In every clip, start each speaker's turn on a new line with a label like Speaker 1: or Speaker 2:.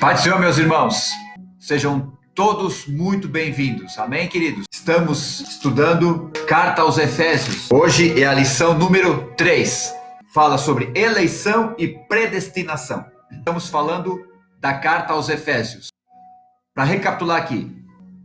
Speaker 1: Pai do Senhor, meus irmãos, sejam todos muito bem-vindos. Amém, queridos? Estamos estudando Carta aos Efésios. Hoje é a lição número 3. Fala sobre eleição e predestinação. Estamos falando da Carta aos Efésios. Para recapitular aqui,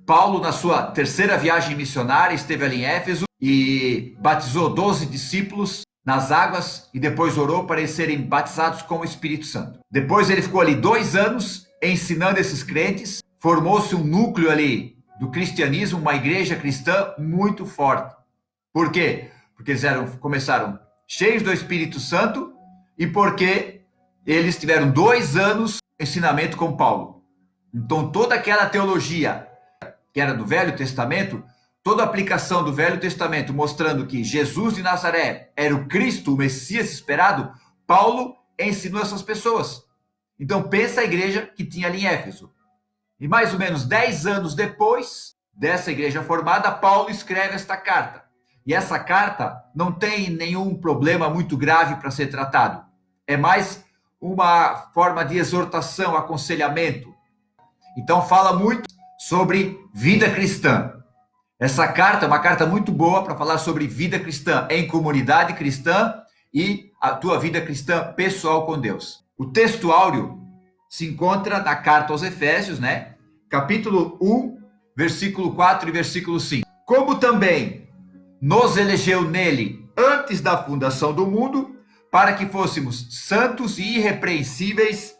Speaker 1: Paulo, na sua terceira viagem missionária, esteve ali em Éfeso e batizou 12 discípulos nas águas e depois orou para eles serem batizados com o Espírito Santo. Depois ele ficou ali 2 anos ensinando esses crentes, formou-se um núcleo ali do cristianismo, uma igreja cristã muito forte. Por quê? Porque eles começaram cheios do Espírito Santo e porque eles tiveram 2 anos de ensinamento com Paulo. Então toda aquela teologia que era do Velho Testamento, toda a aplicação do Velho Testamento mostrando que Jesus de Nazaré era o Cristo, o Messias esperado, Paulo ensinou essas pessoas. Então pensa a igreja que tinha ali em Éfeso. E mais ou menos 10 anos depois dessa igreja formada, Paulo escreve esta carta. E essa carta não tem nenhum problema muito grave para ser tratado. É mais uma forma de exortação, aconselhamento. Então fala muito sobre vida cristã. Essa carta é uma carta muito boa para falar sobre vida cristã em comunidade cristã e a tua vida cristã pessoal com Deus. O texto áureo se encontra na carta aos Efésios, né? Capítulo 1, versículo 4 e versículo 5. Como também nos elegeu nele antes da fundação do mundo, para que fôssemos santos e irrepreensíveis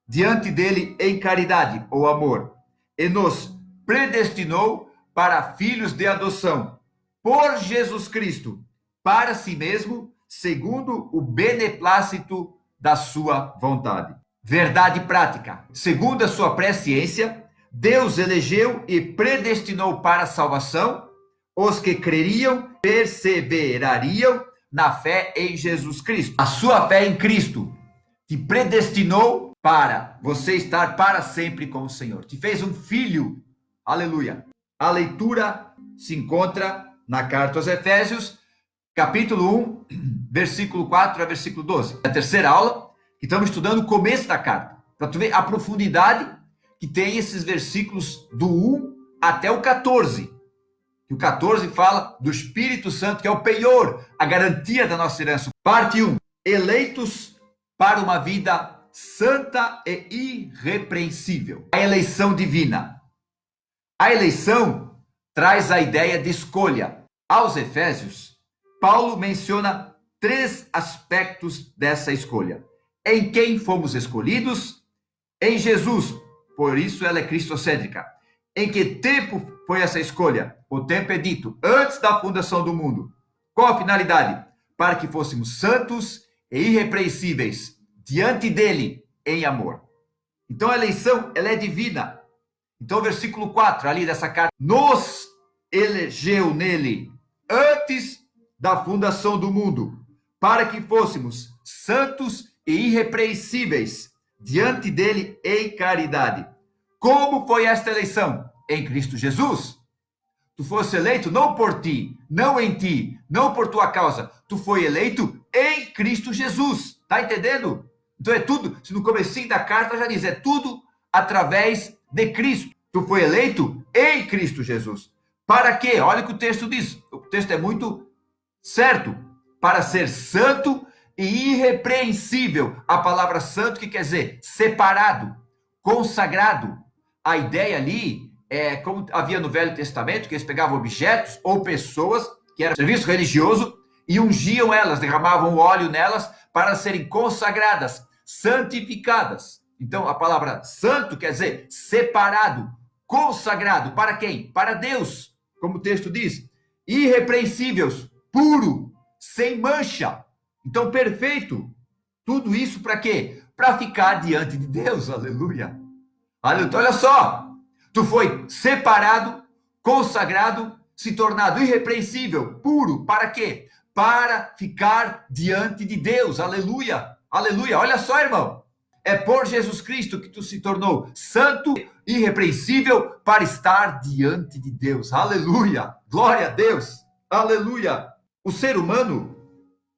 Speaker 1: diante dele em caridade ou amor, e nos predestinou para filhos de adoção, por Jesus Cristo, para si mesmo, segundo o beneplácito da sua vontade. Verdade prática. Segundo a sua presciência, Deus elegeu e predestinou para a salvação os que creriam, perseverariam na fé em Jesus Cristo. A sua fé em Cristo te predestinou para você estar para sempre com o Senhor. Te fez um filho. Aleluia. A leitura se encontra na carta aos Efésios, capítulo 1, versículo 4 a versículo 12. É a terceira aula, que estamos estudando o começo da carta, para tu ver a profundidade que tem esses versículos do 1 até o 14. E o 14 fala do Espírito Santo, que é o penhor, a garantia da nossa herança. Parte 1. Eleitos para uma vida santa e irrepreensível. A eleição divina. A eleição traz a ideia de escolha. Aos Efésios, Paulo menciona 3 aspectos dessa escolha. Em quem fomos escolhidos? Em Jesus, por isso ela é cristocêntrica. Em que tempo foi essa escolha? O tempo é dito antes da fundação do mundo. Qual a finalidade? Para que fôssemos santos e irrepreensíveis diante dele em amor. Então a eleição, ela é divina. Então, o versículo 4 ali dessa carta, nos elegeu nele antes da fundação do mundo, para que fôssemos santos e irrepreensíveis diante dele em caridade. Como foi esta eleição? Em Cristo Jesus. Tu fosse eleito não por ti, não em ti, não por tua causa. Tu foi eleito em Cristo Jesus. Tá entendendo? Então é tudo, se no comecinho da carta já diz, é tudo através de Cristo. Tu foi eleito em Cristo Jesus. Para quê? Olha o que o texto diz. O texto é muito certo. Para ser santo e irrepreensível. A palavra santo que quer dizer separado, consagrado. A ideia ali é como havia no Velho Testamento, que eles pegavam objetos ou pessoas que eram serviço religioso e ungiam elas, derramavam óleo nelas para serem consagradas, santificadas. Então a palavra santo quer dizer separado, consagrado. Para quem? Para Deus, como o texto diz. Irrepreensíveis, puro, sem mancha. Então, perfeito. Tudo isso para quê? Para ficar diante de Deus. Aleluia. Aleluia. Então, olha só. Tu foi separado, consagrado, se tornado irrepreensível, puro. Para quê? Para ficar diante de Deus. Aleluia. Aleluia. Olha só, irmão. É por Jesus Cristo que tu se tornou santo, irrepreensível, para estar diante de Deus. Aleluia! Glória a Deus! Aleluia! O ser humano,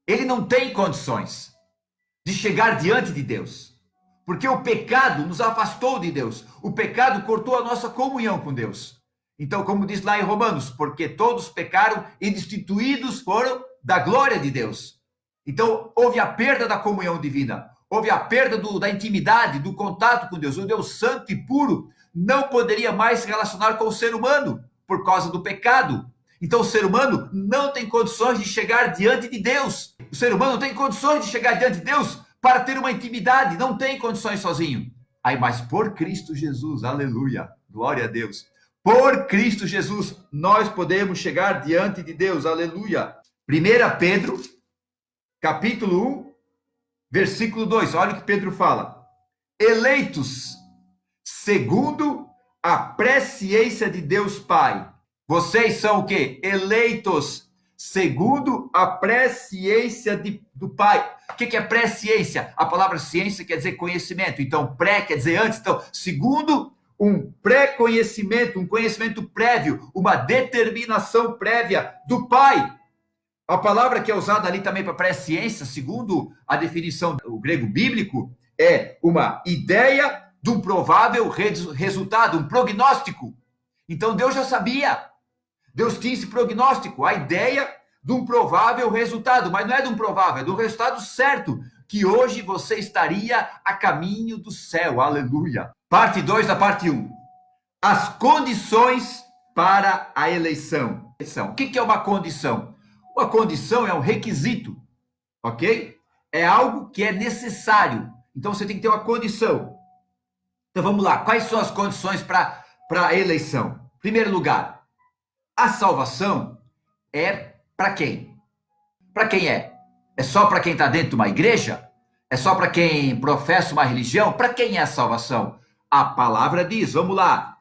Speaker 1: ele não tem condições de chegar diante de Deus. Porque o pecado nos afastou de Deus. O pecado cortou a nossa comunhão com Deus. Então, como diz lá em Romanos, porque todos pecaram e destituídos foram da glória de Deus. Então, houve a perda da comunhão divina. Houve a perda da intimidade, do contato com Deus. O Deus santo e puro não poderia mais se relacionar com o ser humano por causa do pecado. Então, o ser humano não tem condições de chegar diante de Deus. O ser humano não tem condições de chegar diante de Deus para ter uma intimidade. Não tem condições sozinho. Aí, mas por Cristo Jesus, aleluia, glória a Deus. Por Cristo Jesus, nós podemos chegar diante de Deus, aleluia. 1 Pedro, capítulo 1, versículo 2, olha o que Pedro fala. Eleitos segundo a presciência de Deus Pai. Vocês são o quê? Eleitos segundo a presciência do Pai. O que é presciência? A palavra ciência quer dizer conhecimento. Então, pré quer dizer antes. Então, segundo um pré-conhecimento, um conhecimento prévio, uma determinação prévia do Pai. A palavra que é usada ali também para presciência, segundo a definição do grego bíblico, é uma ideia de um provável resultado, um prognóstico. Então, Deus já sabia. Deus tinha esse prognóstico, a ideia de um provável resultado, mas não é de um provável, é do resultado certo, que hoje você estaria a caminho do céu, aleluia. Parte 2 da parte 1. As condições para a eleição. O que é uma condição? Uma condição é um requisito, ok? É algo que é necessário. Então você tem que ter uma condição. Então vamos lá, quais são as condições para a eleição? Em primeiro lugar, a salvação é para quem? Para quem é? É só para quem está dentro de uma igreja? É só para quem professa uma religião? Para quem é a salvação? A palavra diz, vamos lá.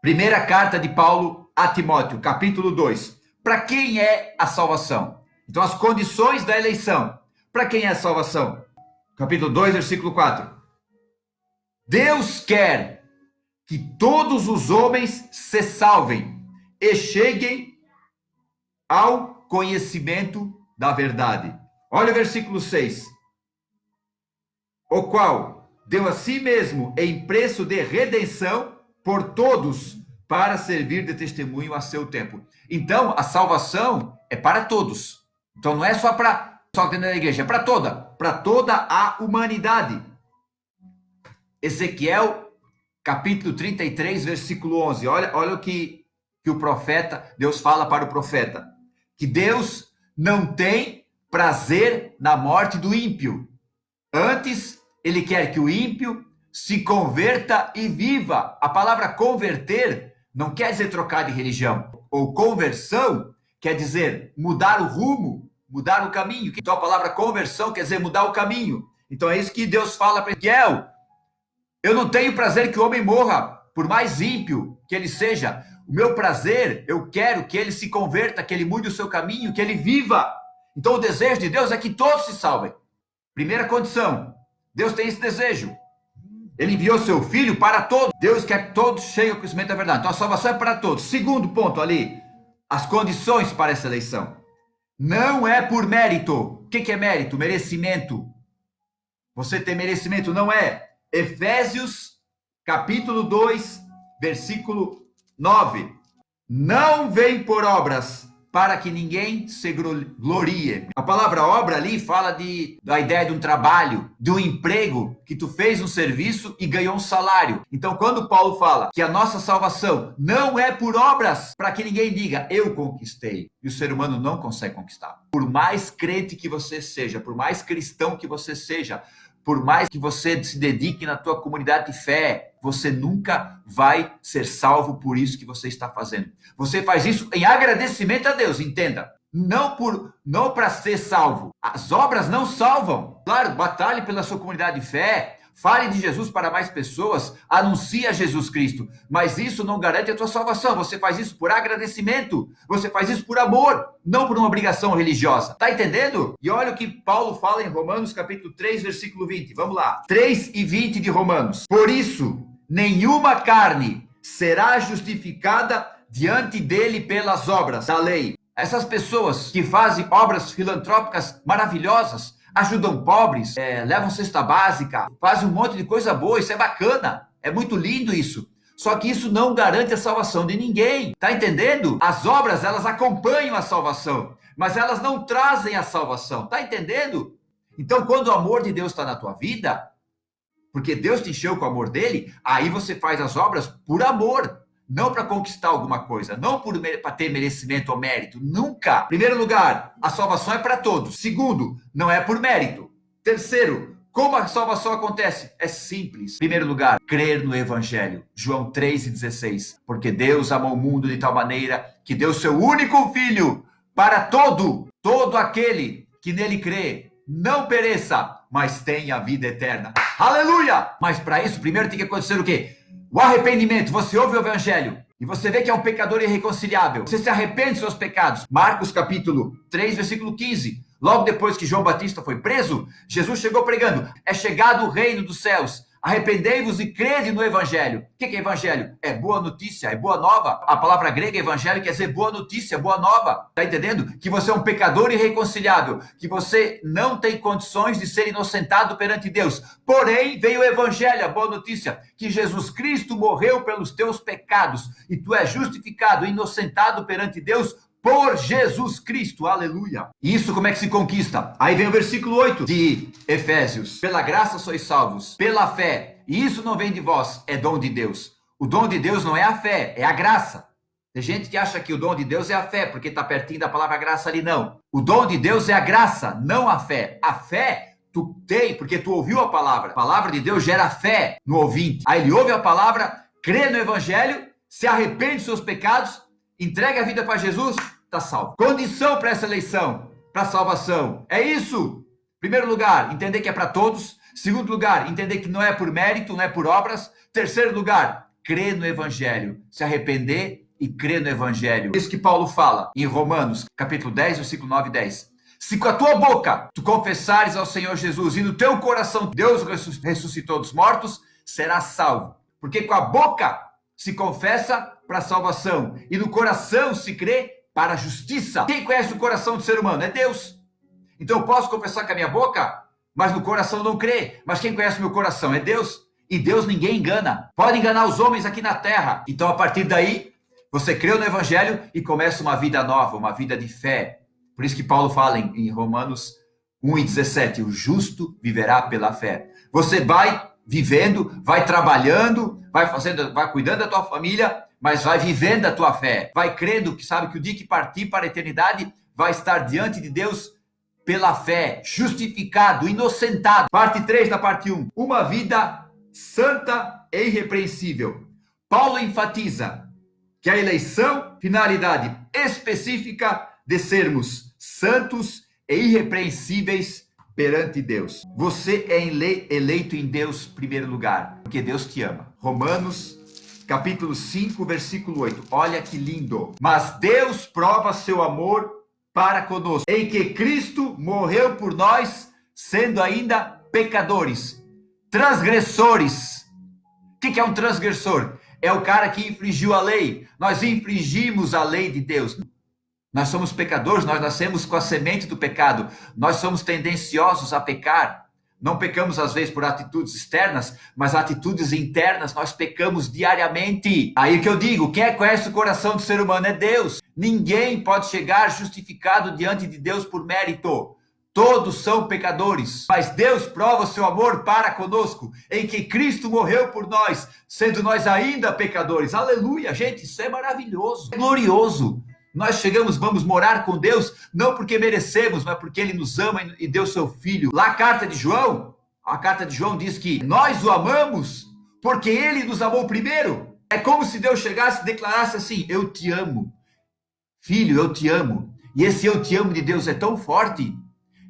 Speaker 1: Primeira carta de Paulo a Timóteo, capítulo 2. Para quem é a salvação? Então, as condições da eleição. Para quem é a salvação? Capítulo 2, versículo 4. Deus quer que todos os homens se salvem e cheguem ao conhecimento da verdade. Olha o versículo 6. O qual deu a si mesmo em preço de redenção por todos, para servir de testemunho a seu tempo. Então, a salvação é para todos. Então, não é só para só dentro da igreja, é para toda a humanidade. Ezequiel, capítulo 33, versículo 11. Olha o que o profeta, Deus fala para o profeta. Que Deus não tem prazer na morte do ímpio. Antes, ele quer que o ímpio se converta e viva. A palavra converter não quer dizer trocar de religião. Ou conversão quer dizer mudar o rumo, mudar o caminho. Então a palavra conversão quer dizer mudar o caminho. Então é isso que Deus fala para Ezequiel. Eu não tenho prazer que o homem morra, por mais ímpio que ele seja. O meu prazer, eu quero que ele se converta, que ele mude o seu caminho, que ele viva. Então o desejo de Deus é que todos se salvem. Primeira condição, Deus tem esse desejo. Ele enviou seu filho para todos. Deus quer que todos cheguem ao conhecimento da verdade. Então a salvação é para todos. Segundo ponto ali, as condições para essa eleição. Não é por mérito. O que é mérito? Merecimento. Você tem merecimento, não é. Efésios, capítulo 2, versículo 9. Não vem por obras, para que ninguém se glorie. A palavra obra ali fala da ideia de um trabalho, de um emprego, que tu fez um serviço e ganhou um salário. Então, quando Paulo fala que a nossa salvação não é por obras, para que ninguém diga, eu conquistei. E o ser humano não consegue conquistar. Por mais crente que você seja, por mais cristão que você seja, por mais que você se dedique na tua comunidade de fé, você nunca vai ser salvo por isso que você está fazendo. Você faz isso em agradecimento a Deus, entenda. Não para ser salvo. As obras não salvam. Claro, batalhe pela sua comunidade de fé, fale de Jesus para mais pessoas, anuncie a Jesus Cristo, mas isso não garante a tua salvação. Você faz isso por agradecimento, você faz isso por amor, não por uma obrigação religiosa. Tá entendendo? E olha o que Paulo fala em Romanos capítulo 3, versículo 20. Vamos lá. 3 e 20 de Romanos. Por isso, nenhuma carne será justificada diante dele pelas obras da lei. Essas pessoas que fazem obras filantrópicas maravilhosas, ajudam pobres, levam cesta básica, fazem um monte de coisa boa, isso é bacana, é muito lindo isso. Só que isso não garante a salvação de ninguém, tá entendendo? As obras, elas acompanham a salvação, mas elas não trazem a salvação, tá entendendo? Então, quando o amor de Deus está na tua vida, porque Deus te encheu com o amor dele, aí você faz as obras por amor, não para conquistar alguma coisa, não para ter merecimento ou mérito, nunca. Primeiro lugar, a salvação é para todos. Segundo, não é por mérito. Terceiro, como a salvação acontece? É simples. Primeiro lugar, crer no Evangelho. João 3,16. Porque Deus amou o mundo de tal maneira que deu seu único Filho para todo aquele que nele crê, não pereça, mas tenha a vida eterna. Aleluia! Mas para isso, primeiro tem que acontecer o quê? O arrependimento. Você ouve o Evangelho e você vê que é um pecador irreconciliável. Você se arrepende dos seus pecados. Marcos capítulo 3, versículo 15. Logo depois que João Batista foi preso, Jesus chegou pregando: é chegado o reino dos céus. Arrependei-vos e crede no Evangelho. O que é Evangelho? É boa notícia, é boa nova. A palavra grega Evangelho quer dizer boa notícia, boa nova. Tá entendendo? Que você é um pecador irreconciliável, que você não tem condições de ser inocentado perante Deus. Porém, veio o Evangelho, a boa notícia, que Jesus Cristo morreu pelos teus pecados e tu és justificado, inocentado perante Deus por Jesus Cristo, aleluia. Isso como é que se conquista? Aí vem o versículo 8 de Efésios. Pela graça sois salvos, pela fé. E isso não vem de vós, é dom de Deus. O dom de Deus não é a fé, é a graça. Tem gente que acha que o dom de Deus é a fé, porque está pertinho da palavra graça ali, não. O dom de Deus é a graça, não a fé. A fé tu tem, porque tu ouviu a palavra. A palavra de Deus gera fé no ouvinte. Aí ele ouve a palavra, crê no Evangelho, se arrepende dos seus pecados, entrega a vida para Jesus, está salvo. Condição para essa eleição, para a salvação, é isso. Primeiro lugar, entender que é para todos. Segundo lugar, entender que não é por mérito, não é por obras. Terceiro lugar, crer no Evangelho, se arrepender e crer no Evangelho. Isso que Paulo fala em Romanos, capítulo 10, versículo 9 e 10. Se com a tua boca tu confessares ao Senhor Jesus e no teu coração Deus ressuscitou dos mortos, serás salvo. Porque com a boca se confessa para a salvação e no coração se crê para a justiça. Quem conhece o coração do ser humano? É Deus. Então eu posso confessar com a minha boca, mas no coração não crê. Mas quem conhece o meu coração? É Deus. E Deus ninguém engana. Pode enganar os homens aqui na terra. Então a partir daí, você creu no Evangelho e começa uma vida nova, uma vida de fé. Por isso que Paulo fala em Romanos 1:17, o justo viverá pela fé. Você vai vivendo, vai trabalhando, vai cuidando da tua família, mas vai vivendo a tua fé, vai crendo que sabe que o dia que partir para a eternidade vai estar diante de Deus pela fé, justificado, inocentado. Parte 3 da parte 1, uma vida santa e irrepreensível. Paulo enfatiza que a eleição, finalidade específica de sermos santos e irrepreensíveis perante Deus. Você é eleito em Deus em primeiro lugar, porque Deus te ama. Romanos capítulo 5, versículo 8. Olha que lindo. Mas Deus prova seu amor para conosco, em que Cristo morreu por nós, sendo ainda pecadores, transgressores. O que é um transgressor? É o cara que infringiu a lei. Nós infringimos a lei de Deus. Nós somos pecadores, nós nascemos com a semente do pecado. Nós somos tendenciosos a pecar. Não pecamos às vezes por atitudes externas, mas atitudes internas nós pecamos diariamente. Aí que eu digo, quem conhece o coração do ser humano é Deus. Ninguém pode chegar justificado diante de Deus por mérito. Todos são pecadores, mas Deus prova o seu amor para conosco, em que Cristo morreu por nós, sendo nós ainda pecadores. Aleluia, gente, isso é maravilhoso, é glorioso. Nós vamos morar com Deus, não porque merecemos, mas porque Ele nos ama e deu seu Filho. Lá a carta de João diz que nós o amamos porque Ele nos amou primeiro. É como se Deus chegasse e declarasse assim: eu te amo, filho, eu te amo. E esse eu te amo de Deus é tão forte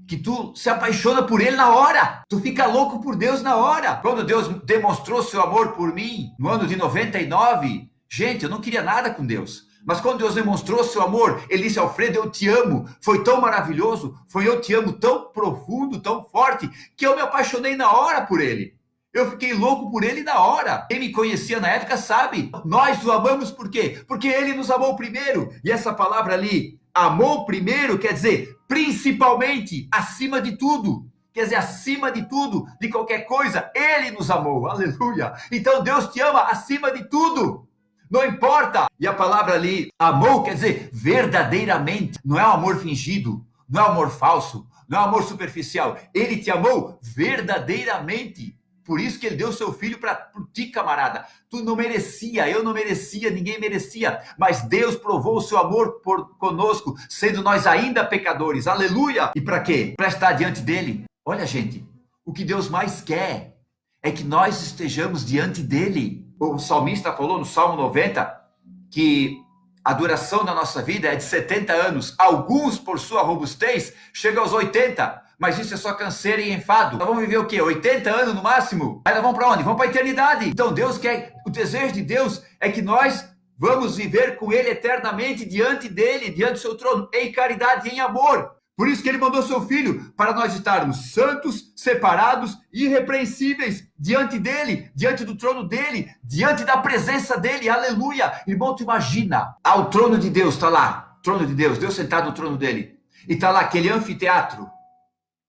Speaker 1: que tu se apaixona por Ele na hora. Tu fica louco por Deus na hora. Quando Deus demonstrou seu amor por mim, no ano de 99, gente, eu não queria nada com Deus. Mas quando Deus demonstrou seu amor, Ele disse: Alfredo, eu te amo. Foi tão maravilhoso, foi eu te amo tão profundo, tão forte, que eu me apaixonei na hora por Ele. Eu fiquei louco por Ele na hora. Quem me conhecia na época sabe. Nós o amamos por quê? Porque Ele nos amou primeiro. E essa palavra ali, amou primeiro, quer dizer, principalmente, acima de tudo. quer dizer, acima de tudo, de qualquer coisa, Ele nos amou, aleluia. Então Deus te ama acima de tudo, não importa. E a palavra ali, amou, quer dizer, verdadeiramente, não é um amor fingido, não é um amor falso, não é um amor superficial, Ele te amou verdadeiramente. Por isso que Ele deu o seu Filho por ti, camarada. Tu não merecia, eu não merecia, ninguém merecia. Mas Deus provou o seu amor conosco, sendo nós ainda pecadores. Aleluia! E para quê? Para estar diante dEle. Olha, gente, o que Deus mais quer é que nós estejamos diante dEle. O salmista falou no Salmo 90 que a duração da nossa vida é de 70 anos. Alguns, por sua robustez, chegam aos 80. Mas isso é só canseira e enfado. Nós vamos viver o quê? 80 anos no máximo? Aí nós vamos para onde? Vamos para a eternidade. Então Deus quer, o desejo de Deus é que nós vamos viver com Ele eternamente diante dEle, diante do seu trono, em caridade e em amor. Por isso que Ele mandou seu Filho, para nós estarmos santos, separados, irrepreensíveis, diante dEle, diante do trono dEle, diante da presença dEle, aleluia. Irmão, tu imagina, o trono de Deus está lá, trono de Deus, Deus sentado no trono dEle, e está lá aquele anfiteatro.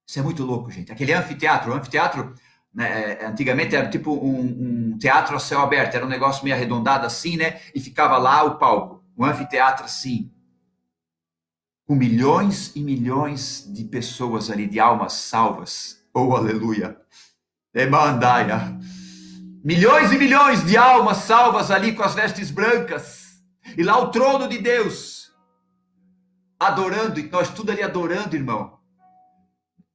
Speaker 1: Isso é muito louco, gente. Aquele anfiteatro, né, antigamente era tipo um teatro a céu aberto, era um negócio meio arredondado assim, né? E ficava lá o palco, um anfiteatro assim, com milhões e milhões de pessoas ali, de almas salvas. Oh, aleluia! Emandaia! Milhões e milhões de almas salvas ali com as vestes brancas. E lá o trono de Deus, adorando, e nós tudo ali adorando, irmão.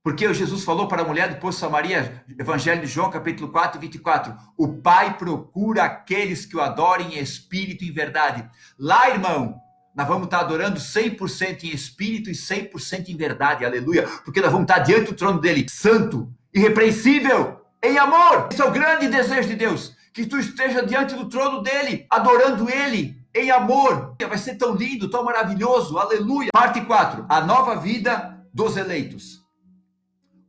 Speaker 1: Porque Jesus falou para a mulher do poço Samaria, Evangelho de João, capítulo 4, 24, o Pai procura aqueles que o adorem em espírito e em verdade. Lá, irmão, nós vamos estar adorando 100% em espírito e 100% em verdade, aleluia, porque nós vamos estar diante do trono dele, santo, irrepreensível, em amor. Esse é o grande desejo de Deus, que tu esteja diante do trono dele, adorando ele, em amor. Vai ser tão lindo, tão maravilhoso, aleluia. Parte 4, a nova vida dos eleitos.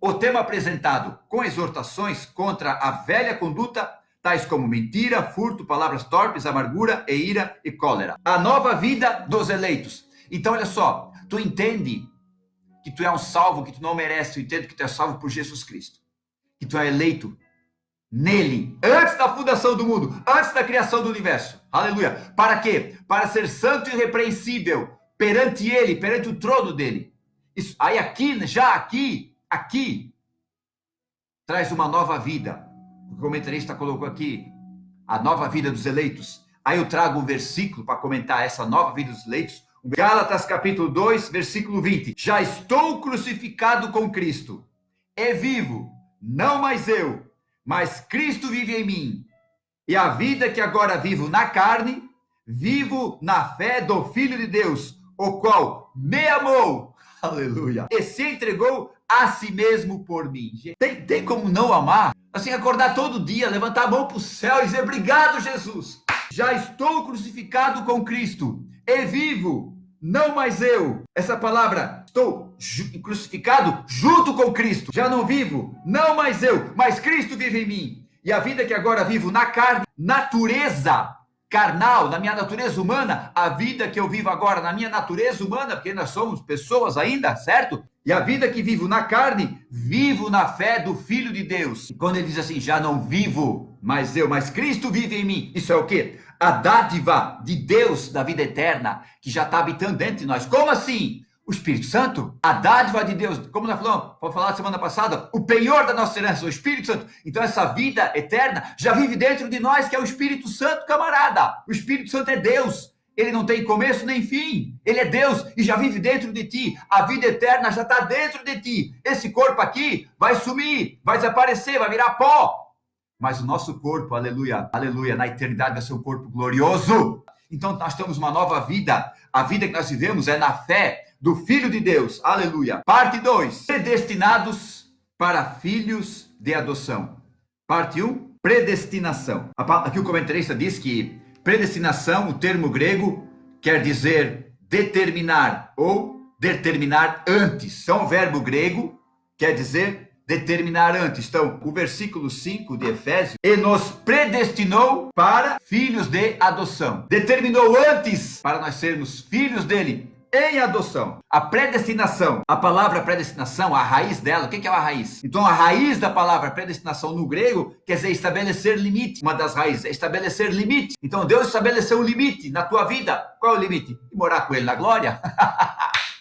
Speaker 1: O tema apresentado com exortações contra a velha conduta, tais como mentira, furto, palavras torpes, amargura e ira e cólera. A nova vida dos eleitos. Então, olha só, tu entende que tu é um salvo, que tu não merece, tu entende que tu é salvo por Jesus Cristo, que tu é eleito nele, antes da fundação do mundo, antes da criação do universo. Aleluia. Para quê? Para ser santo e irrepreensível perante ele, perante o trono dele. Isso, aí aqui, traz uma nova vida. O comentarista colocou aqui, a nova vida dos eleitos. Aí eu trago um versículo para comentar essa nova vida dos eleitos. Gálatas capítulo 2, versículo 20. Já estou crucificado com Cristo. E vivo, não mais eu, mas Cristo vive em mim. E a vida que agora vivo na carne, vivo na fé do Filho de Deus, o qual me amou. Aleluia. E se entregou a si mesmo por mim. Tem como não amar? Assim, acordar todo dia, levantar a mão para o céu e dizer, obrigado, Jesus. Já estou crucificado com Cristo e vivo, não mais eu. Essa palavra, estou crucificado junto com Cristo. Já não vivo, não mais eu, mas Cristo vive em mim. E a vida que agora vivo na carne, natureza carnal, na minha natureza humana, a vida que eu vivo agora na minha natureza humana, porque nós somos pessoas ainda, certo? E a vida que vivo na carne, vivo na fé do Filho de Deus. E quando ele diz assim, já não vivo mais eu, mas Cristo vive em mim. Isso é o quê? A dádiva de Deus da vida eterna, que já está habitando dentro de nós. Como assim? O Espírito Santo, a dádiva de Deus, como nós falamos, vamos falar semana passada, o penhor da nossa herança, o Espírito Santo. Então essa vida eterna já vive dentro de nós, que é o Espírito Santo, camarada. O Espírito Santo é Deus, ele não tem começo nem fim, ele é Deus e já vive dentro de ti. A vida eterna já está dentro de ti. Esse corpo aqui vai sumir, vai desaparecer, vai virar pó. Mas o nosso corpo, aleluia, aleluia, na eternidade vai ser um corpo glorioso. Então nós temos uma nova vida. A vida que nós vivemos é na fé do Filho de Deus, aleluia. Parte 2, predestinados para filhos de adoção. Parte 1, predestinação. Aqui o comentarista diz que predestinação, o termo grego, quer dizer determinar ou determinar antes. Então o verbo grego quer dizer determinar antes. Então, o versículo 5 de Efésios, e nos predestinou para filhos de adoção. Determinou antes para nós sermos filhos dele, em adoção. A predestinação, a palavra predestinação, a raiz dela, o que é uma raiz? Então, a raiz da palavra predestinação no grego quer dizer estabelecer limite. Uma das raízes é estabelecer limite. Então, Deus estabeleceu um limite na tua vida. Qual é o limite? E morar com Ele na glória.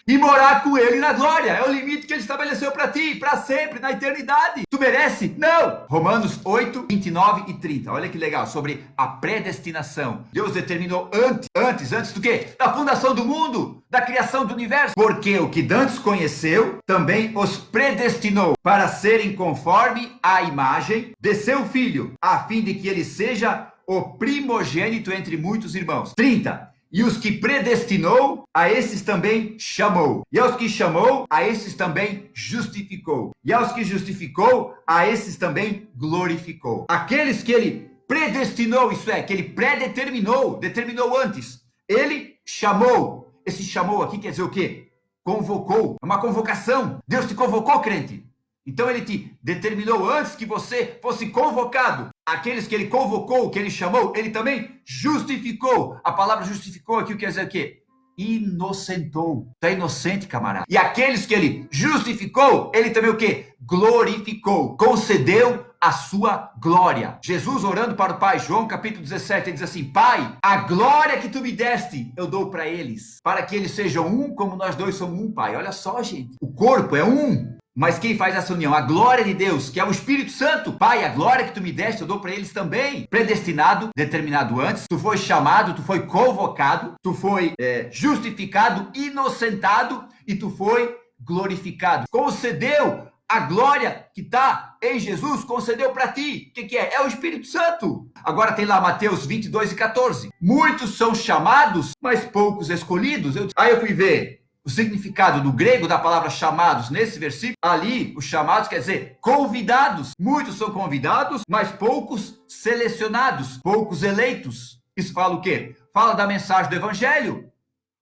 Speaker 1: E morar com Ele na glória. É o limite que Ele estabeleceu para ti, para sempre, na eternidade. Tu merece? Não! Romanos 8, 29 e 30. Olha que legal, sobre a predestinação. Deus determinou antes do quê? Da fundação do mundo, da criação do universo. Porque o que dantes conheceu, também os predestinou para serem conforme a imagem de seu Filho, a fim de que ele seja o primogênito entre muitos irmãos. 30. E os que predestinou, a esses também chamou. E aos que chamou, a esses também justificou. E aos que justificou, a esses também glorificou. Aqueles que ele predestinou, isso é, que ele predeterminou, determinou antes. Ele chamou. Esse chamou aqui quer dizer o quê? Convocou. É uma convocação. Deus te convocou, crente. Então ele te determinou antes que você fosse convocado. Aqueles que ele convocou, que ele chamou, ele também justificou. A palavra justificou aqui quer dizer o quê? Inocentou. Tá inocente, camarada. E aqueles que ele justificou, ele também o quê? Glorificou. Concedeu a sua glória. Jesus orando para o Pai, João capítulo 17, ele diz assim: Pai, a glória que tu me deste, eu dou para eles, para que eles sejam um como nós dois somos um, Pai. Olha só, gente. O corpo é um. Mas quem faz essa união? A glória de Deus, que é o Espírito Santo. Pai, a glória que tu me deste, eu dou para eles também. Predestinado, determinado antes. Tu foi chamado, tu foi convocado, tu foi justificado, inocentado e tu foi glorificado. Concedeu a glória que está em Jesus, concedeu para ti. O que é? É o Espírito Santo. Agora tem lá Mateus 22 e 14. Muitos são chamados, mas poucos escolhidos. Aí eu fui ver o significado do grego da palavra chamados nesse versículo. Ali, os chamados quer dizer convidados. Muitos são convidados, mas poucos selecionados, poucos eleitos. Isso fala o quê? Fala da mensagem do evangelho.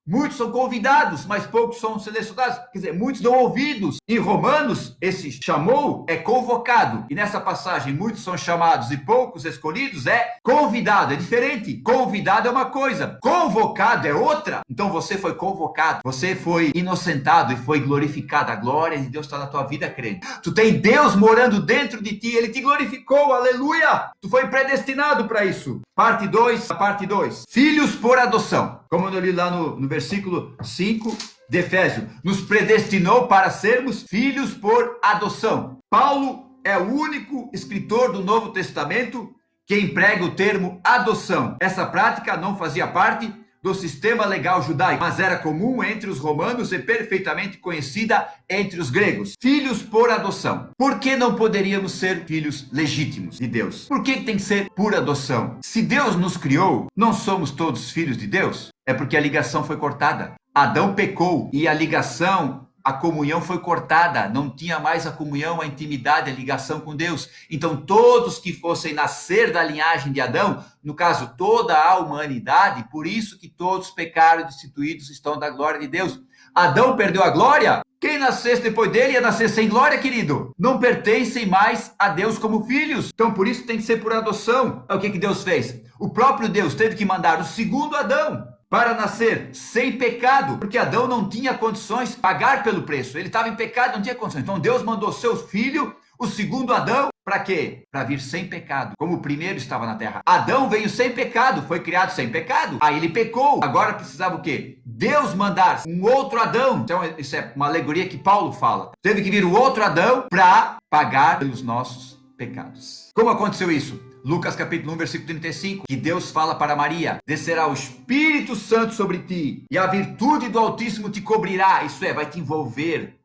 Speaker 1: Muitos são convidados, mas poucos são selecionados. Quer dizer, muitos dão ouvidos. Em Romanos, esse chamou é convocado. E nessa passagem, muitos são chamados e poucos escolhidos é convidado. É diferente. Convidado é uma coisa, convocado é outra. Então você foi convocado, você foi inocentado e foi glorificado. A glória de Deus está na tua vida, crente. Tu tem Deus morando dentro de ti, Ele te glorificou, aleluia. Tu foi predestinado para isso. Parte 2, filhos por adoção. Como eu li lá no versículo 5 de Efésios, nos predestinou para sermos filhos por adoção. Paulo é o único escritor do Novo Testamento que emprega o termo adoção. Essa prática não fazia parte do sistema legal judaico, mas era comum entre os romanos e perfeitamente conhecida entre os gregos. Filhos por adoção. Por que não poderíamos ser filhos legítimos de Deus? Por que tem que ser por adoção? Se Deus nos criou, não somos todos filhos de Deus? É porque a ligação foi cortada. Adão pecou e a ligação, a comunhão foi cortada, não tinha mais a comunhão, a intimidade, a ligação com Deus. Então todos que fossem nascer da linhagem de Adão, no caso toda a humanidade, por isso que todos pecaram e destituídos estão da glória de Deus. Adão perdeu a glória? Quem nascesse depois dele ia nascer sem glória, querido. Não pertencem mais a Deus como filhos. Então por isso tem que ser por adoção. É o que Deus fez? O próprio Deus teve que mandar o segundo Adão para nascer sem pecado, porque Adão não tinha condições de pagar pelo preço. Ele estava em pecado, não tinha condições. Então Deus mandou seu filho, o segundo Adão, para quê? Para vir sem pecado, como o primeiro estava na terra. Adão veio sem pecado, foi criado sem pecado. Aí ele pecou. Agora precisava o quê? Deus mandar um outro Adão. Então isso é uma alegoria que Paulo fala. Teve que vir o outro Adão para pagar pelos nossos pecados. Como aconteceu isso? Lucas capítulo 1, versículo 35, que Deus fala para Maria: descerá o Espírito Santo sobre ti, e a virtude do Altíssimo te cobrirá. Isso é, vai te envolver.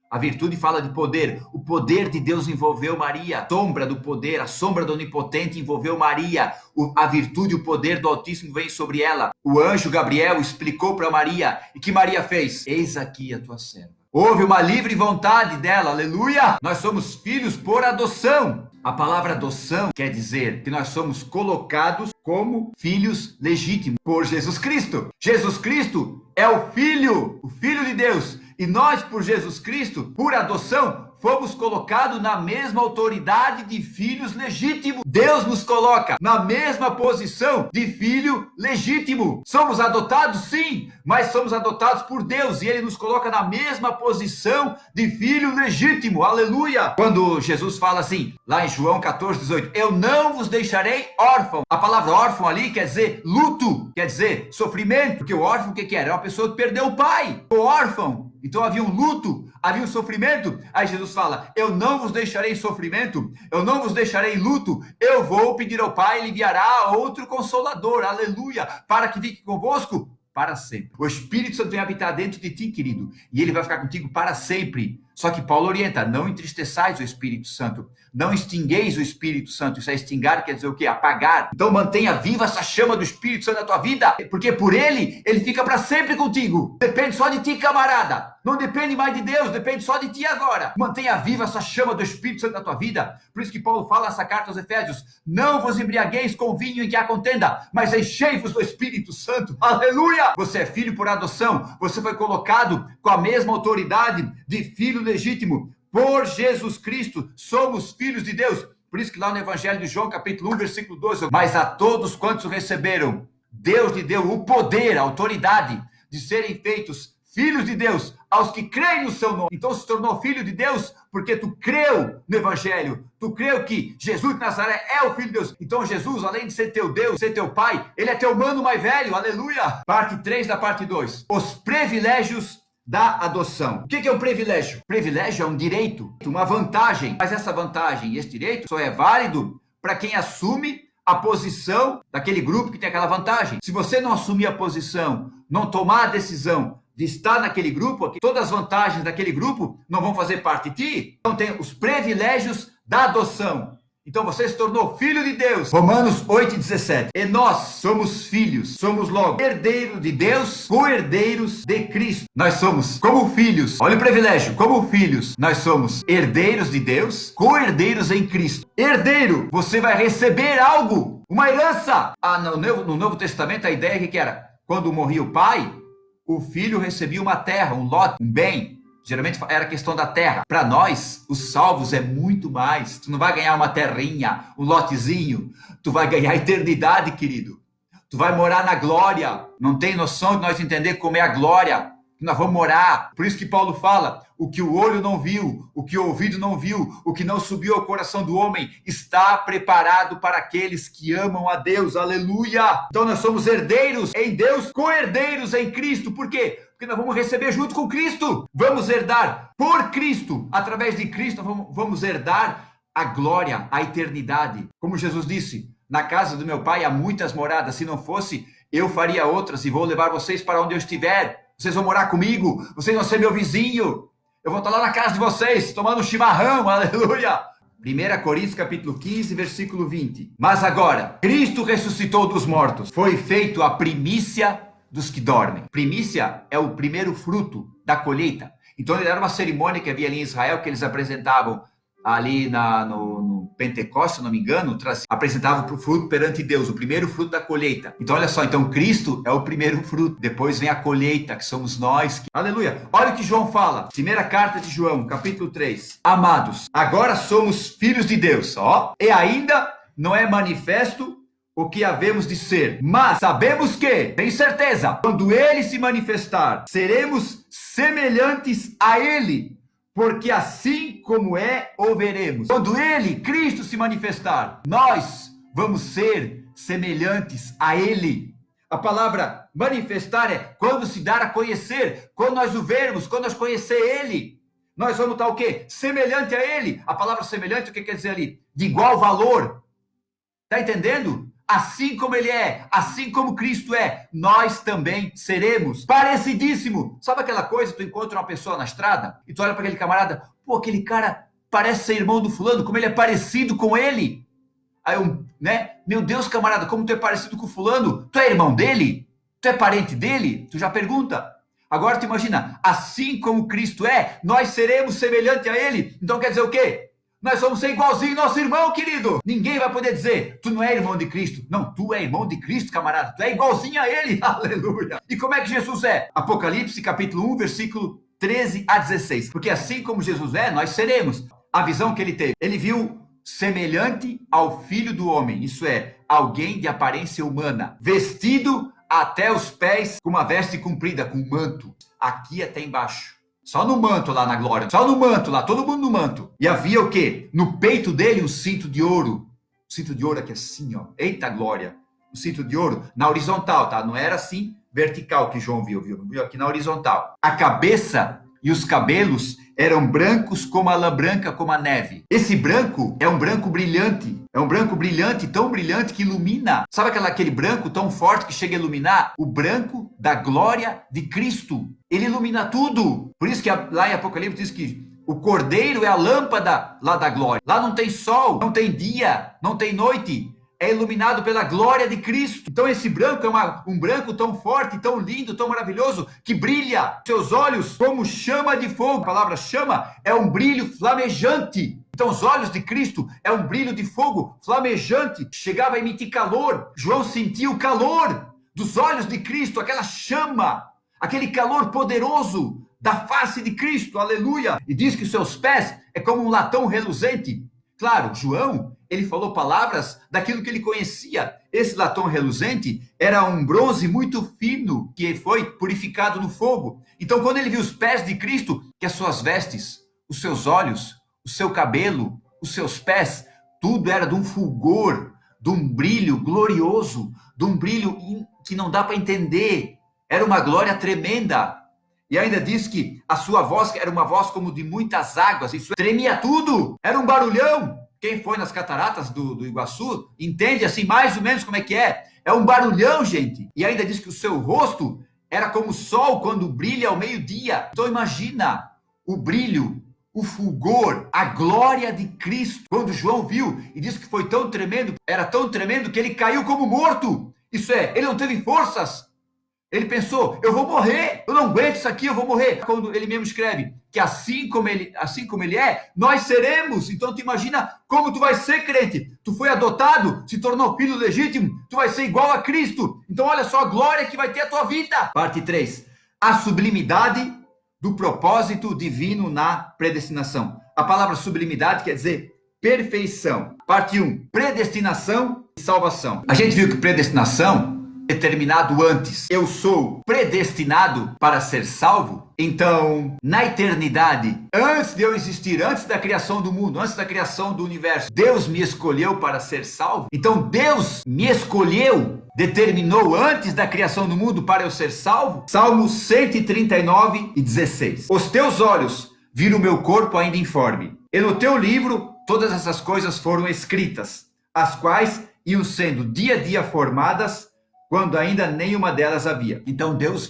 Speaker 1: A virtude fala de poder. O poder de Deus envolveu Maria. A sombra do poder, a sombra do Onipotente envolveu Maria. A virtude e o poder do Altíssimo vem sobre ela. O anjo Gabriel explicou para Maria. E que Maria fez? Eis aqui a tua serva. Houve uma livre vontade dela, aleluia! Nós somos filhos por adoção. A palavra adoção quer dizer que nós somos colocados como filhos legítimos por Jesus Cristo. Jesus Cristo é o Filho de Deus. E nós, por Jesus Cristo, por adoção, fomos colocados na mesma autoridade de filhos legítimos. Deus nos coloca na mesma posição de filho legítimo. Somos adotados, sim, mas somos adotados por Deus e Ele nos coloca na mesma posição de filho legítimo. Aleluia! Quando Jesus fala assim, lá em João 14:18, eu não vos deixarei órfão. A palavra órfão ali quer dizer luto, quer dizer sofrimento, porque o órfão o que era? É uma pessoa que perdeu o pai, o órfão. Então havia um luto, havia um sofrimento. Aí Jesus fala, eu não vos deixarei em sofrimento, eu não vos deixarei em luto, eu vou pedir ao Pai, Ele enviará outro Consolador, aleluia, para que fique convosco para sempre. O Espírito Santo vem habitar dentro de ti, querido, e ele vai ficar contigo para sempre. Só que Paulo orienta, não entristeçais o Espírito Santo, não extingueis o Espírito Santo. Isso é extinguir, quer dizer o quê? Apagar. Então mantenha viva essa chama do Espírito Santo na tua vida, porque por ele fica para sempre contigo. Depende só de ti, camarada. Não depende mais de Deus, depende só de ti agora. Mantenha viva essa chama do Espírito Santo na tua vida. Por isso que Paulo fala nessa carta aos Efésios, não vos embriagueis com vinho em que há contenda, mas enchei-vos do Espírito Santo. Aleluia! Você é filho por adoção, você foi colocado com a mesma autoridade de filho legítimo. Por Jesus Cristo, somos filhos de Deus. Por isso que lá no Evangelho de João, capítulo 1, versículo 12, mas a todos quantos o receberam, Deus lhe deu o poder, a autoridade de serem feitos filhos de Deus, aos que creem no seu nome. Então se tornou filho de Deus porque tu creu no Evangelho, tu creu que Jesus de Nazaré é o Filho de Deus. Então Jesus, além de ser teu Deus, ser teu Pai, ele é teu mano mais velho, aleluia. Parte 3 da parte 2, os privilégios da adoção. O que é um privilégio? Privilégio é um direito, uma vantagem, mas essa vantagem e esse direito só é válido para quem assume a posição daquele grupo que tem aquela vantagem. Se você não assumir a posição, não tomar a decisão de estar naquele grupo, todas as vantagens daquele grupo não vão fazer parte de ti. Então tem os privilégios da adoção. Então você se tornou filho de Deus. Romanos 8:17. E nós somos filhos, somos logo herdeiros de Deus, co-herdeiros de Cristo. Nós somos como filhos, olha o privilégio, como filhos, nós somos herdeiros de Deus, co-herdeiros em Cristo. Herdeiro, você vai receber algo, uma herança. No Novo Testamento a ideia é que era, quando morria o pai, o filho recebia uma terra, um lote, um bem. Geralmente era questão da terra. Para nós, os salvos é muito mais. Tu não vai ganhar uma terrinha, um lotezinho. Tu vai ganhar a eternidade, querido. Tu vai morar na glória. Não tem noção de nós entender como é a glória. Que nós vamos morar. Por isso que Paulo fala, o que o olho não viu, o que o ouvido não viu, o que não subiu ao coração do homem, está preparado para aqueles que amam a Deus. Aleluia! Então nós somos herdeiros em Deus, co-herdeiros em Cristo. Por quê? Porque nós vamos receber junto com Cristo. Vamos herdar por Cristo. Através de Cristo, nós vamos herdar a glória, a eternidade. Como Jesus disse, na casa do meu Pai há muitas moradas. Se não fosse, eu faria outras e vou levar vocês para onde eu estiver. Vocês vão morar comigo. Vocês vão ser meu vizinho. Eu vou estar lá na casa de vocês, tomando um chimarrão. Aleluia! 1 Coríntios capítulo 15, versículo 20. Mas agora, Cristo ressuscitou dos mortos. Foi feito a primícia dos que dormem. Primícia é o primeiro fruto da colheita. Então era uma cerimônia que havia ali em Israel, que eles apresentavam ali no Pentecostes, se não me engano, apresentavam o fruto perante Deus, o primeiro fruto da colheita. Então olha só, então Cristo é o primeiro fruto, depois vem a colheita, que somos nós. Aleluia! Olha o que João fala, primeira carta de João, capítulo 3. Amados, agora somos filhos de Deus, e ainda não é manifesto o que havemos de ser, mas sabemos que, tem certeza, quando ele se manifestar, seremos semelhantes a ele, porque assim como é, o veremos. Quando ele, Cristo, se manifestar, nós vamos ser semelhantes a ele. A palavra manifestar é quando se dar a conhecer, quando nós o vermos, quando nós conhecer ele, nós vamos estar o quê? Semelhante a ele. A palavra semelhante, o que quer dizer ali? De igual valor. Tá entendendo? Assim como ele é, assim como Cristo é, nós também seremos. Parecidíssimo. Sabe aquela coisa, tu encontra uma pessoa na estrada e tu olha para aquele camarada, pô, aquele cara parece ser irmão do fulano, como ele é parecido com ele. Aí meu Deus, camarada, como tu é parecido com o fulano? Tu é irmão dele? Tu é parente dele? Tu já pergunta. Agora tu imagina, assim como Cristo é, nós seremos semelhante a ele. Então quer dizer o quê? Nós vamos ser igualzinho nosso irmão, querido. Ninguém vai poder dizer, tu não é irmão de Cristo. Não, tu é irmão de Cristo, camarada. Tu é igualzinho a ele. Aleluia. E como é que Jesus é? Apocalipse, capítulo 1, versículo 13 a 16. Porque assim como Jesus é, nós seremos. A visão que ele teve, ele viu semelhante ao Filho do Homem, isso é, alguém de aparência humana, vestido até os pés com uma veste comprida, com um manto, aqui até embaixo. Só no manto lá na glória, só no manto lá, todo mundo no manto. E havia o quê? No peito dele um cinto de ouro. Um cinto de ouro aqui assim, ó. Eita glória. Um cinto de ouro na horizontal, tá? Não era assim vertical que João viu aqui na horizontal. A cabeça e os cabelos eram brancos como a lã branca, como a neve. Esse branco é um branco brilhante. É um branco brilhante, tão brilhante que ilumina. Sabe aquele branco tão forte que chega a iluminar? O branco da glória de Cristo. Ele ilumina tudo. Por isso que lá em Apocalipse diz que o Cordeiro é a lâmpada lá da glória. Lá não tem sol, não tem dia, não tem noite. É iluminado pela glória de Cristo. Então esse branco é um branco tão forte, tão lindo, tão maravilhoso, que brilha seus olhos como chama de fogo. A palavra chama é um brilho flamejante. Então os olhos de Cristo é um brilho de fogo flamejante. Chegava a emitir calor. João sentia o calor dos olhos de Cristo, aquela chama, aquele calor poderoso da face de Cristo. Aleluia! E diz que os seus pés é como um latão reluzente. Claro, João, ele falou palavras daquilo que ele conhecia. Esse latão reluzente era um bronze muito fino que foi purificado no fogo. Então, quando ele viu os pés de Cristo, que as suas vestes, os seus olhos, o seu cabelo, os seus pés, tudo era de um fulgor, de um brilho glorioso, de um brilho que não dá para entender. Era uma glória tremenda. E ainda diz que a sua voz era uma voz como de muitas águas. Isso tremia tudo. Era um barulhão. Quem foi nas cataratas do Iguaçu entende assim mais ou menos como é que é. É um barulhão, gente. E ainda diz que o seu rosto era como o sol quando brilha ao meio-dia. Então imagina o brilho, o fulgor, a glória de Cristo. Quando João viu e disse que foi tão tremendo, era tão tremendo que ele caiu como morto. Isso é, ele não teve forças. Ele pensou, eu vou morrer, eu não aguento isso aqui, eu vou morrer. Quando ele mesmo escreve que assim como ele é, nós seremos. Então tu imagina como tu vai ser crente. Tu foi adotado, se tornou filho legítimo, tu vai ser igual a Cristo. Então olha só a glória que vai ter a tua vida. Parte 3. A sublimidade do propósito divino na predestinação. A palavra sublimidade quer dizer perfeição. Parte 1. Predestinação e salvação. A gente viu que predestinação determinado antes. Eu sou predestinado para ser salvo. Então, na eternidade, antes de eu existir, antes da criação do mundo, antes da criação do universo, Deus me escolheu para ser salvo. Então, Deus me escolheu, determinou antes da criação do mundo para eu ser salvo. Salmo 139 e 16. Os teus olhos viram o meu corpo ainda informe. E no teu livro, todas essas coisas foram escritas, as quais iam sendo dia a dia formadas, quando ainda nenhuma delas havia. Então Deus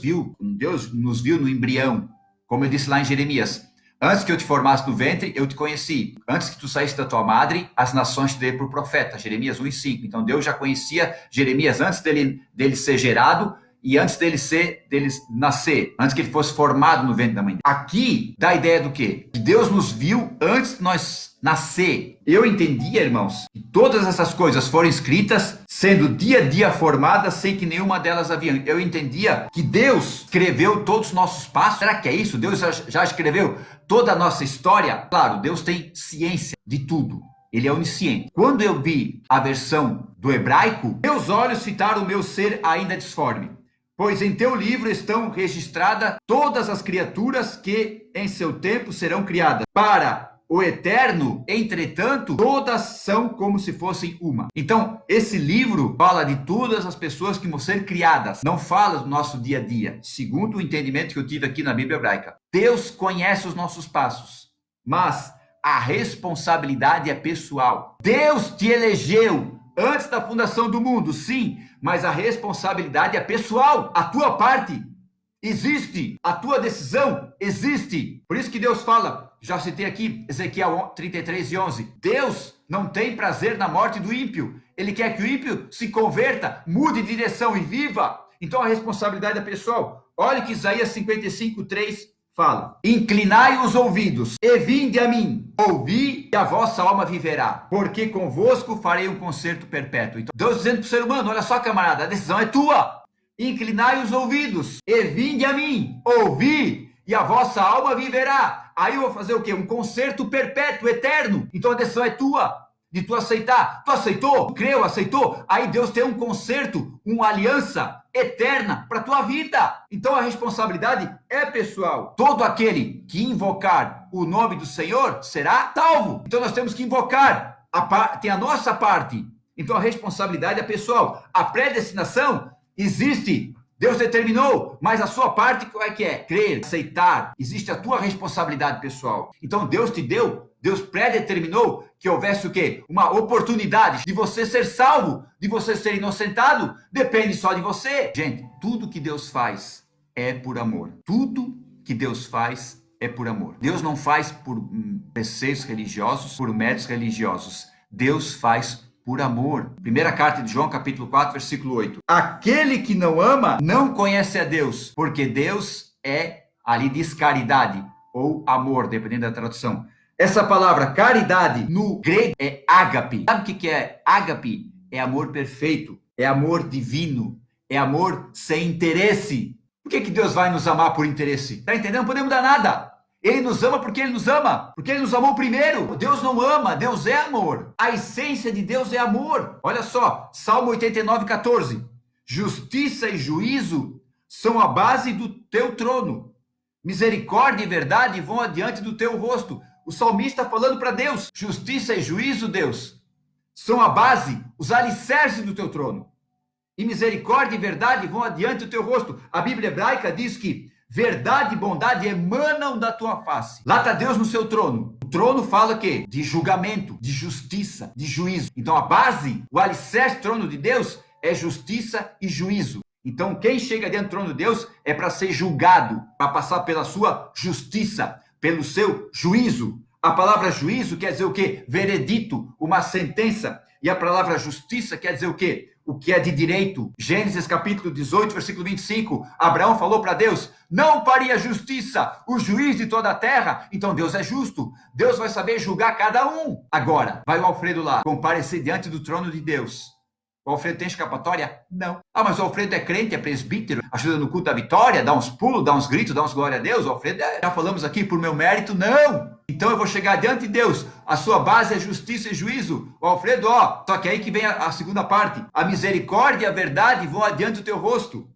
Speaker 1: nos viu no embrião, como eu disse lá em Jeremias. Antes que eu te formasse no ventre, eu te conheci. Antes que tu saísse da tua madre, as nações te dei por profeta. Jeremias 1:5. Então Deus já conhecia Jeremias antes dele ser gerado e antes dele nascer, antes que ele fosse formado no ventre da mãe. Aqui dá a ideia do quê? Que Deus nos viu antes de nós nascer. Eu entendia, irmãos, que todas essas coisas foram escritas, sendo dia a dia formadas, sem que nenhuma delas havia. Eu entendia que Deus escreveu todos os nossos passos. Será que é isso? Deus já escreveu toda a nossa história? Claro, Deus tem ciência de tudo. Ele é onisciente. Quando eu vi a versão do hebraico, meus olhos fitaram o meu ser ainda disforme. Pois em teu livro estão registradas todas as criaturas que em seu tempo serão criadas. Para o eterno, entretanto, todas são como se fossem uma. Então, esse livro fala de todas as pessoas que vão ser criadas. Não fala do nosso dia a dia. Segundo o entendimento que eu tive aqui na Bíblia hebraica. Deus conhece os nossos passos, mas a responsabilidade é pessoal. Deus te elegeu antes da fundação do mundo, sim, mas a responsabilidade é pessoal. A tua parte existe, a tua decisão existe. Por isso que Deus fala, já citei aqui, Ezequiel 33:11. Deus não tem prazer na morte do ímpio. Ele quer que o ímpio se converta, mude de direção e viva. Então a responsabilidade é pessoal. Olha que Isaías 55:3 fala: inclinai os ouvidos e vinde a mim, ouvi e a vossa alma viverá, porque convosco farei um concerto perpétuo. Então Deus dizendo para o ser humano, olha só camarada, a decisão é tua. Inclinai os ouvidos e vinde a mim, ouvi e a vossa alma viverá. Aí eu vou fazer o quê? Um concerto perpétuo, eterno. Então a decisão é tua, de tu aceitar. Tu aceitou? Creu, aceitou? Aí Deus tem um concerto, uma aliança eterna para tua vida. Então a responsabilidade é pessoal. Todo aquele que invocar o nome do Senhor será salvo. Então nós temos que invocar. Tem a nossa parte. Então a responsabilidade é pessoal. A predestinação existe. Deus determinou, mas a sua parte qual é que é? Crer, aceitar. Existe a tua responsabilidade pessoal. Então Deus te deu, Deus predeterminou que houvesse o quê? Uma oportunidade de você ser salvo, de você ser inocentado. Depende só de você. Gente, tudo que Deus faz é por amor. Tudo que Deus faz é por amor. Deus não faz por preceitos religiosos, por méritos religiosos. Deus faz por amor. Primeira carta de João, capítulo 4, versículo 8. Aquele que não ama, não conhece a Deus, porque Deus é, ali diz caridade, ou amor, dependendo da tradução. Essa palavra caridade, no grego, é ágape. Sabe o que é ágape? É amor perfeito, é amor divino, é amor sem interesse. Por que Deus vai nos amar por interesse? Tá entendendo? Não podemos dar nada. Ele nos ama porque Ele nos ama, porque Ele nos amou primeiro. Deus não ama, Deus é amor. A essência de Deus é amor. Olha só, Salmo 89, 14. Justiça e juízo são a base do teu trono. Misericórdia e verdade vão adiante do teu rosto. O salmista falando para Deus, justiça e juízo, Deus, são a base, os alicerces do teu trono. E misericórdia e verdade vão adiante do teu rosto. A Bíblia hebraica diz que verdade e bondade emanam da tua face. Lá está Deus no seu trono. O trono fala o quê? De julgamento, de justiça, de juízo. Então a base, o alicerce do trono de Deus é justiça e juízo. Então quem chega dentro do trono de Deus é para ser julgado, para passar pela sua justiça, pelo seu juízo. A palavra juízo quer dizer o quê? Veredito, uma sentença. E a palavra justiça quer dizer o quê? O que é de direito. Gênesis capítulo 18, versículo 25. Abraão falou para Deus, não faria justiça o juiz de toda a terra. Então Deus é justo. Deus vai saber julgar cada um. Agora, vai o Alfredo lá, comparecer diante do trono de Deus. O Alfredo tem escapatória? Não. Ah, mas o Alfredo é crente, é presbítero, ajuda no culto da vitória, dá uns pulos, dá uns gritos, dá uns glória a Deus. O Alfredo, já falamos aqui, por meu mérito, não. Então eu vou chegar diante de Deus. A sua base é justiça e juízo. O Alfredo, só que aí que vem a segunda parte. A misericórdia e a verdade vão adiante do teu rosto.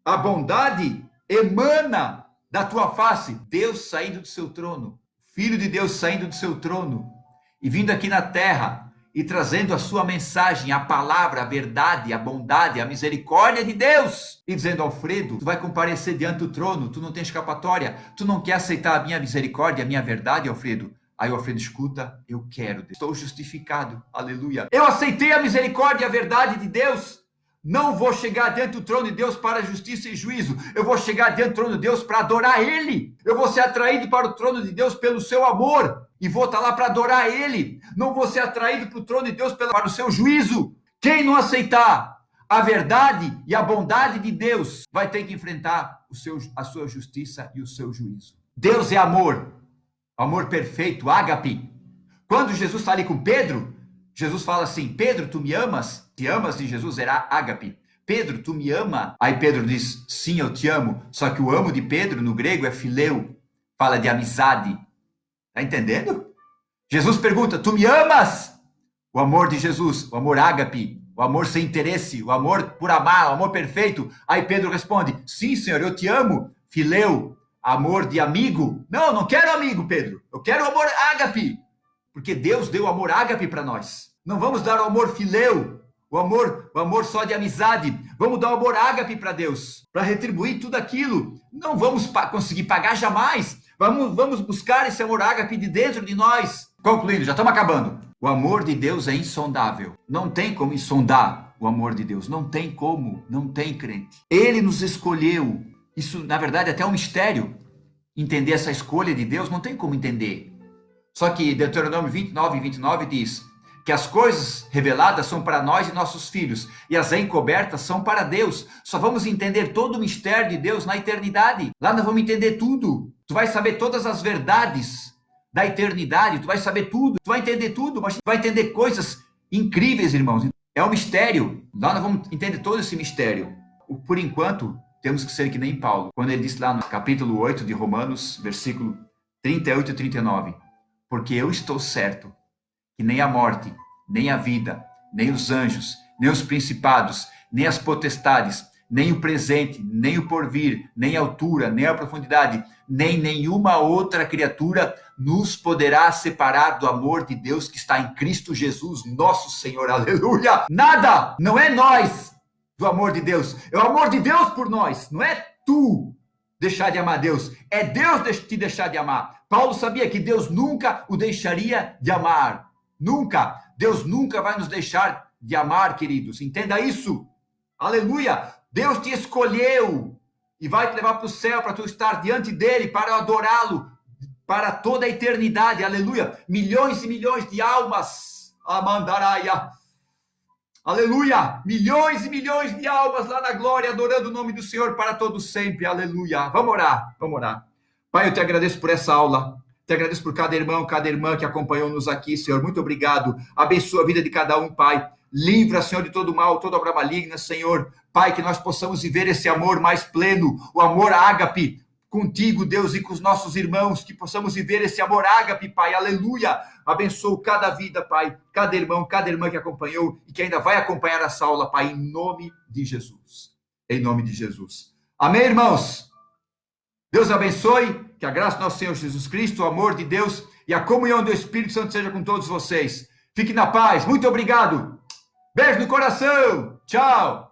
Speaker 1: A bondade emana da tua face. Deus saindo do seu trono. Filho de Deus saindo do seu trono. E vindo aqui na terra. E trazendo a sua mensagem, a palavra, a verdade, a bondade, a misericórdia de Deus. E dizendo, Alfredo, tu vai comparecer diante do trono, tu não tem escapatória, tu não quer aceitar a minha misericórdia, a minha verdade, Alfredo? Aí o Alfredo escuta, eu quero, Deus. Estou justificado, aleluia. Eu aceitei a misericórdia e a verdade de Deus. Não vou chegar diante do trono de Deus para justiça e juízo. Eu vou chegar diante do trono de Deus para adorar Ele. Eu vou ser atraído para o trono de Deus pelo seu amor. E vou estar lá para adorar Ele. Não vou ser atraído para o trono de Deus para o seu juízo. Quem não aceitar a verdade e a bondade de Deus vai ter que enfrentar a sua justiça e o seu juízo. Deus é amor. Amor perfeito, ágape. Quando Jesus está ali com Pedro, Jesus fala assim, Pedro, tu me amas? Te amas de Jesus era ágape. Pedro, tu me ama? Aí Pedro diz, sim, eu te amo. Só que o amo de Pedro no grego é fileu. Fala de amizade. Tá entendendo? Jesus pergunta, tu me amas? O amor de Jesus, o amor ágape, o amor sem interesse, o amor por amar, o amor perfeito. Aí Pedro responde, sim, Senhor, eu te amo. Fileu, amor de amigo. Não, não quero amigo, Pedro. Eu quero amor ágape. Porque Deus deu o amor ágape para nós. Não vamos dar o amor fileu, o amor só de amizade. Vamos dar o amor ágape para Deus, para retribuir tudo aquilo. Não vamos conseguir pagar jamais. Vamos buscar esse amor ágape de dentro de nós. Concluindo, já estamos acabando. O amor de Deus é insondável. Não tem como insondar o amor de Deus. Não tem como, não tem, crente. Ele nos escolheu. Isso, na verdade, é até um mistério. Entender essa escolha de Deus, não tem como entender. Só que Deuteronômio 29 e 29 diz que as coisas reveladas são para nós e nossos filhos, e as encobertas são para Deus. Só vamos entender todo o mistério de Deus na eternidade. Lá nós vamos entender tudo. Tu vai saber todas as verdades da eternidade, tu vai saber tudo, tu vai entender tudo, mas tu vai entender coisas incríveis, irmãos. É um mistério. Lá nós vamos entender todo esse mistério. Por enquanto, temos que ser que nem Paulo, quando ele disse lá no capítulo 8 de Romanos, versículo 38 e 39, porque eu estou certo que nem a morte, nem a vida, nem os anjos, nem os principados, nem as potestades, nem o presente, nem o porvir, nem a altura, nem a profundidade, nem nenhuma outra criatura nos poderá separar do amor de Deus que está em Cristo Jesus, nosso Senhor. Aleluia! Nada! Não é nós do amor de Deus, é o amor de Deus por nós. Não é tu deixar de amar Deus, é Deus te deixar de amar. Paulo sabia que Deus nunca o deixaria de amar. Nunca. Deus nunca vai nos deixar de amar, queridos. Entenda isso. Aleluia. Deus te escolheu e vai te levar para o céu para tu estar diante dele, para adorá-lo para toda a eternidade. Aleluia. Milhões e milhões de almas. Amandaraia. Aleluia. Milhões e milhões de almas lá na glória, adorando o nome do Senhor para todos sempre. Aleluia. Vamos orar. Vamos orar. Pai, eu te agradeço por essa aula. Te agradeço por cada irmão, cada irmã que acompanhou-nos aqui, Senhor. Muito obrigado. Abençoa a vida de cada um, Pai. Livra, Senhor, de todo mal, toda obra maligna, Senhor. Pai, que nós possamos viver esse amor mais pleno, o amor ágape, contigo, Deus, e com os nossos irmãos, que possamos viver esse amor ágape, Pai. Aleluia. Abençoa cada vida, Pai, cada irmão, cada irmã que acompanhou e que ainda vai acompanhar essa aula, Pai, em nome de Jesus. Em nome de Jesus. Amém, irmãos? Deus abençoe. Que a graça do nosso Senhor Jesus Cristo, o amor de Deus e a comunhão do Espírito Santo seja com todos vocês. Fique na paz. Muito obrigado. Beijo no coração. Tchau.